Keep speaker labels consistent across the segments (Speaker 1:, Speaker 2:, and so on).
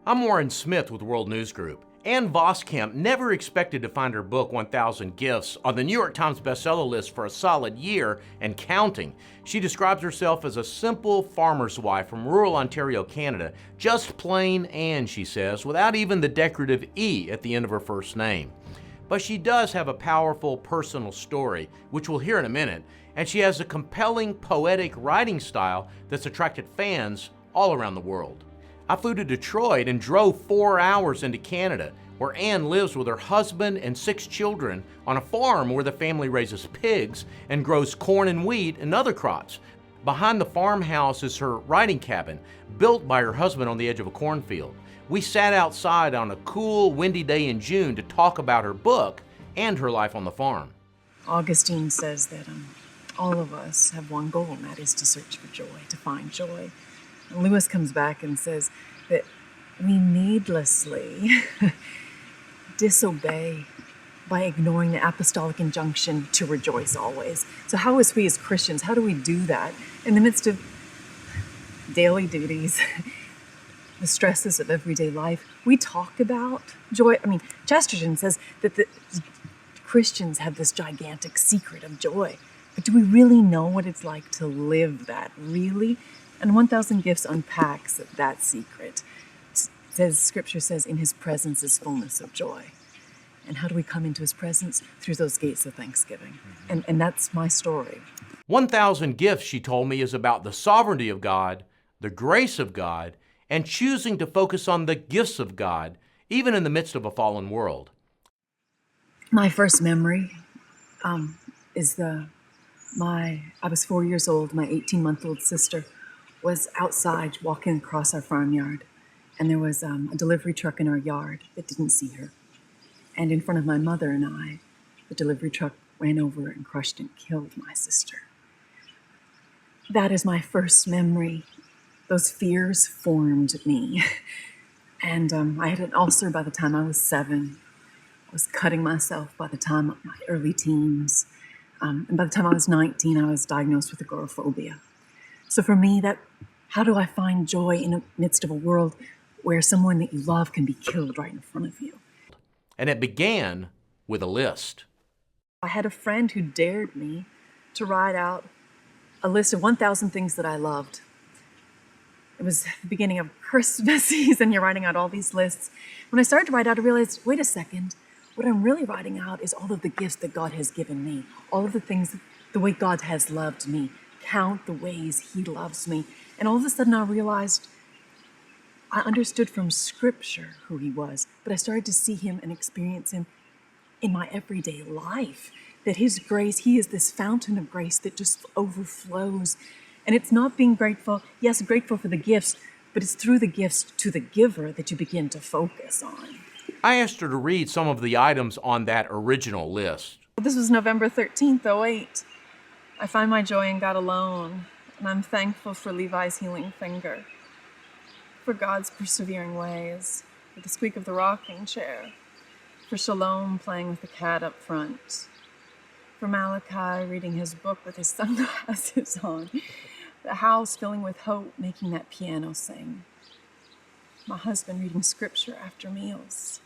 Speaker 1: I'm Warren Smith with World News Group. Ann Voskamp never expected to find her book 1,000 Gifts on the New York Times bestseller list for a solid year and counting. She describes herself as a simple farmer's wife from rural Ontario, Canada. Just plain Ann, she says, without even the decorative E at the end of her first name. But she does have a powerful personal story, which we'll hear in a minute, and she has a compelling, poetic writing style that's attracted fans all around the world. I flew to Detroit and drove 4 hours into Canada, where Ann lives with her husband and 6 children on a farm where the family raises pigs and grows corn and wheat and other crops. Behind the farmhouse is her writing cabin, built by her husband on the edge of a cornfield. We sat outside on a cool, windy day in June to talk about her book and her life on the farm.
Speaker 2: Augustine says that all of us have one goal, and that is to search for joy, to find joy. And Lewis comes back and says that we needlessly disobey by ignoring the apostolic injunction to rejoice always. So how is we as Christians, how do we do that in the midst of daily duties, the stresses of everyday life? We talk about joy. I mean, Chesterton says that the Christians have this gigantic secret of joy. But do we really know what it's like to live that, really? And 1,000 Gifts unpacks that secret. Scripture says, in his presence is fullness of joy. And how do we come into his presence? Through those gates of thanksgiving. And that's my story.
Speaker 1: 1,000 Gifts, she told me, is about the sovereignty of God, the grace of God, and choosing to focus on the gifts of God, even in the midst of a fallen world.
Speaker 2: My first memory is I was 4 years old. My 18-month-old sister was outside walking across our farmyard, and there was a delivery truck in our yard that didn't see her. And in front of my mother and I, the delivery truck ran over and crushed and killed my sister. That is my first memory. Those fears formed me. And I had an ulcer by the time I was 7. I was cutting myself by the time of my early teens. And by the time I was 19, I was diagnosed with agoraphobia. So for me, how do I find joy in the midst of a world where someone that you love can be killed right in front of you?
Speaker 1: And it began with a list.
Speaker 2: I had a friend who dared me to write out a list of 1,000 things that I loved. It was the beginning of Christmas season. You're writing out all these lists. When I started to write out, I realized, wait a second, what I'm really writing out is all of the gifts that God has given me, all of the things, the way God has loved me. Count the ways he loves me. And all of a sudden I realized I understood from Scripture who he was, but I started to see him and experience him in my everyday life. That his grace, he is this fountain of grace that just overflows. And it's not being grateful, yes, grateful for the gifts, but it's through the gifts to the giver that you begin to focus on.
Speaker 1: I asked her to read some of the items on that original list.
Speaker 2: This was November 13th, 2008. I find my joy in God alone, and I'm thankful for Levi's healing finger, for God's persevering ways, for the squeak of the rocking chair, for Shalom playing with the cat up front, for Malachi reading his book with his sunglasses on, the house filling with hope, making that piano sing, my husband reading scripture after meals,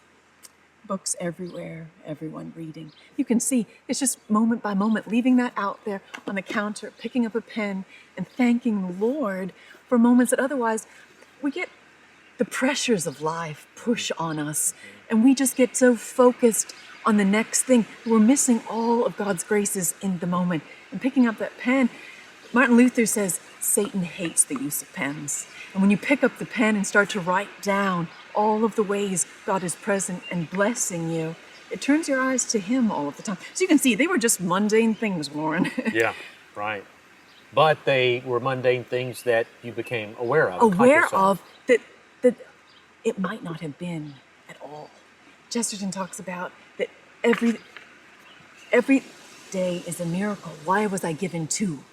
Speaker 2: books everywhere, everyone reading. You can see it's just moment by moment, leaving that out there on the counter, picking up a pen and thanking the Lord for moments that otherwise we get the pressures of life push on us, and we just get so focused on the next thing. We're missing all of God's graces in the moment. And picking up that pen, Martin Luther says, Satan hates the use of pens. And when you pick up the pen and start to write down all of the ways God is present and blessing you, it turns your eyes to him all of the time. So you can see they were just mundane things, Warren.
Speaker 3: Yeah, right. But they were mundane things that you became aware of.
Speaker 2: Aware of that it might not have been at all. Chesterton talks about that every day is a miracle. Why was I given 2?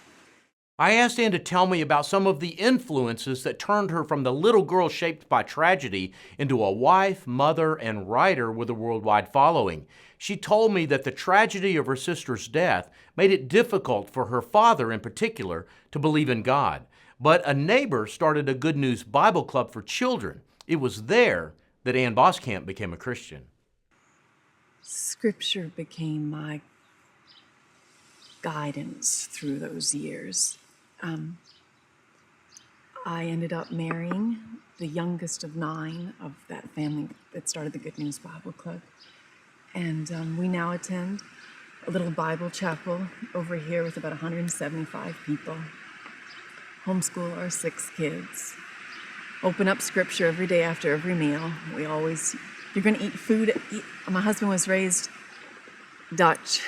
Speaker 1: I asked Ann to tell me about some of the influences that turned her from the little girl shaped by tragedy into a wife, mother, and writer with a worldwide following. She told me that the tragedy of her sister's death made it difficult for her father in particular to believe in God. But a neighbor started a Good News Bible Club for children. It was there that Ann Voskamp became a Christian.
Speaker 4: Scripture became my guidance through those years. I ended up marrying the youngest of 9 of that family that started the Good News Bible Club. And we now attend a little Bible chapel over here with about 175 people. Homeschool our 6 kids. Open up scripture every day after every meal. You're going to eat food. My husband was raised Dutch,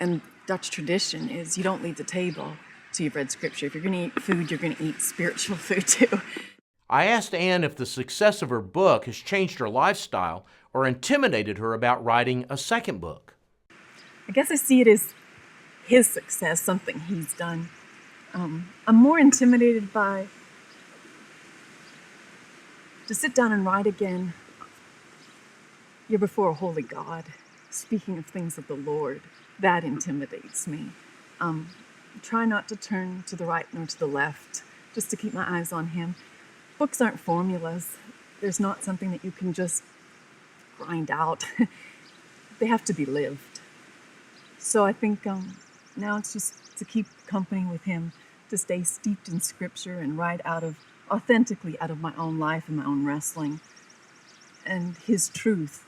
Speaker 4: and Dutch tradition is you don't leave the table till you've read scripture. If you're going to eat food, you're going to eat spiritual food too.
Speaker 1: I asked Ann if the success of her book has changed her lifestyle or intimidated her about writing a second book.
Speaker 2: I guess I see it as his success, something he's done. I'm more intimidated by to sit down and write again. You're before a holy God, speaking of things of the Lord. That intimidates me. Try not to turn to the right nor to the left, just to keep my eyes on him. Books aren't formulas. There's not something that you can just grind out. They have to be lived. So I think now it's just to keep company with him, to stay steeped in scripture and write authentically out of my own life and my own wrestling, and his truth,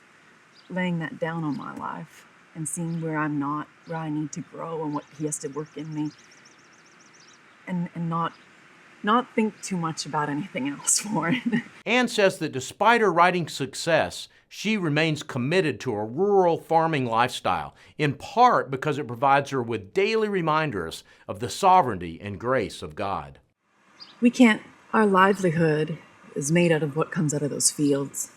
Speaker 2: laying that down on my life and seeing where I'm not, where I need to grow and what he has to work in me, and not think too much about anything else for it.
Speaker 1: Ann says that despite her writing success, she remains committed to a rural farming lifestyle, in part because it provides her with daily reminders of the sovereignty and grace of God.
Speaker 4: Our livelihood is made out of what comes out of those fields.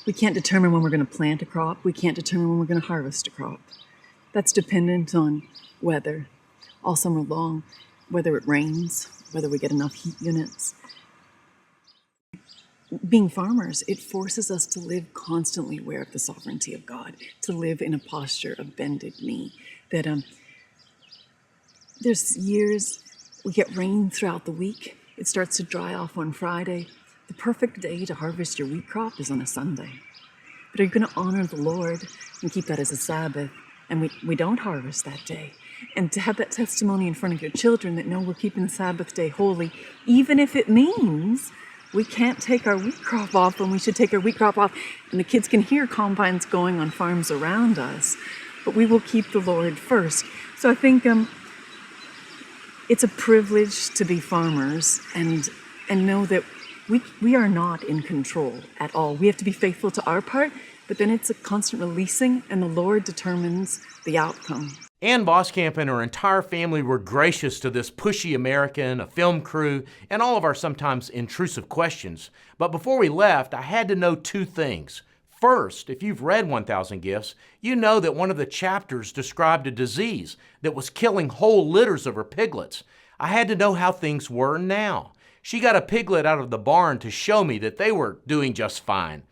Speaker 4: We can't determine when we're going to plant a crop. We can't determine when we're going to harvest a crop. That's dependent on weather all summer long, whether it rains, whether we get enough heat units. Being farmers, it forces us to live constantly aware of the sovereignty of God, to live in a posture of bended knee. That there's years we get rain throughout the week. It starts to dry off on Friday. The perfect day to harvest your wheat crop is on a Sunday. But are you going to honor the Lord and keep that as a Sabbath? And we don't harvest that day. And to have that testimony in front of your children that, no, we're keeping the Sabbath day holy, even if it means we can't take our wheat crop off when we should take our wheat crop off, and the kids can hear combines going on farms around us, but we will keep the Lord first. So I think it's a privilege to be farmers and know that we are not in control at all. We have to be faithful to our part, but then it's a constant releasing, and the Lord determines the outcome.
Speaker 1: Ann Voskamp and her entire family were gracious to this pushy American, a film crew, and all of our sometimes intrusive questions. But before we left, I had to know 2 things. First, if you've read 1,000 Gifts, you know that one of the chapters described a disease that was killing whole litters of her piglets. I had to know how things were now. She got a piglet out of the barn to show me that they were doing just fine.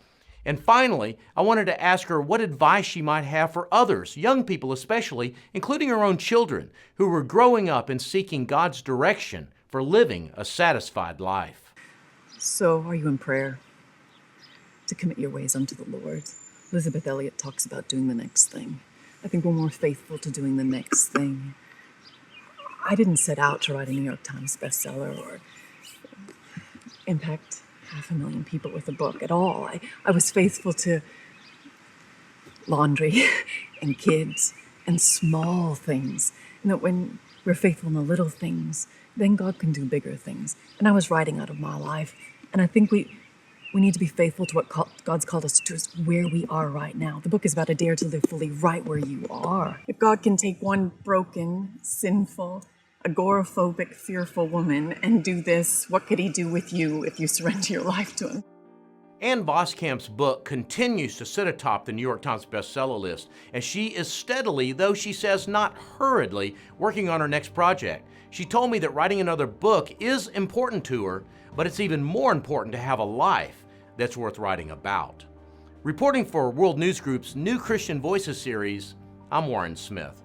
Speaker 1: And finally, I wanted to ask her what advice she might have for others, young people especially, including her own children, who were growing up and seeking God's direction for living a satisfied life.
Speaker 4: So, are you in prayer? To commit your ways unto the Lord. Elizabeth Elliot talks about doing the next thing. I think we're more faithful to doing the next thing. I didn't set out to write a New York Times bestseller or impact 500,000 people with a book at all. I was faithful to laundry and kids and small things. And that when we're faithful in the little things, then God can do bigger things. And I was writing out of my life. And I think we need to be faithful to what God's called us to, where we are right now. The book is about a dare to live fully right where you are.
Speaker 2: If God can take one broken, sinful, agoraphobic, fearful woman and do this, what could he do with you if you surrender your life to him?
Speaker 1: Ann Voskamp's book continues to sit atop the New York Times bestseller list, as she is steadily, though she says not hurriedly, working on her next project. She told me that writing another book is important to her, but it's even more important to have a life that's worth writing about. Reporting for World News Group's New Christian Voices series, I'm Warren Smith.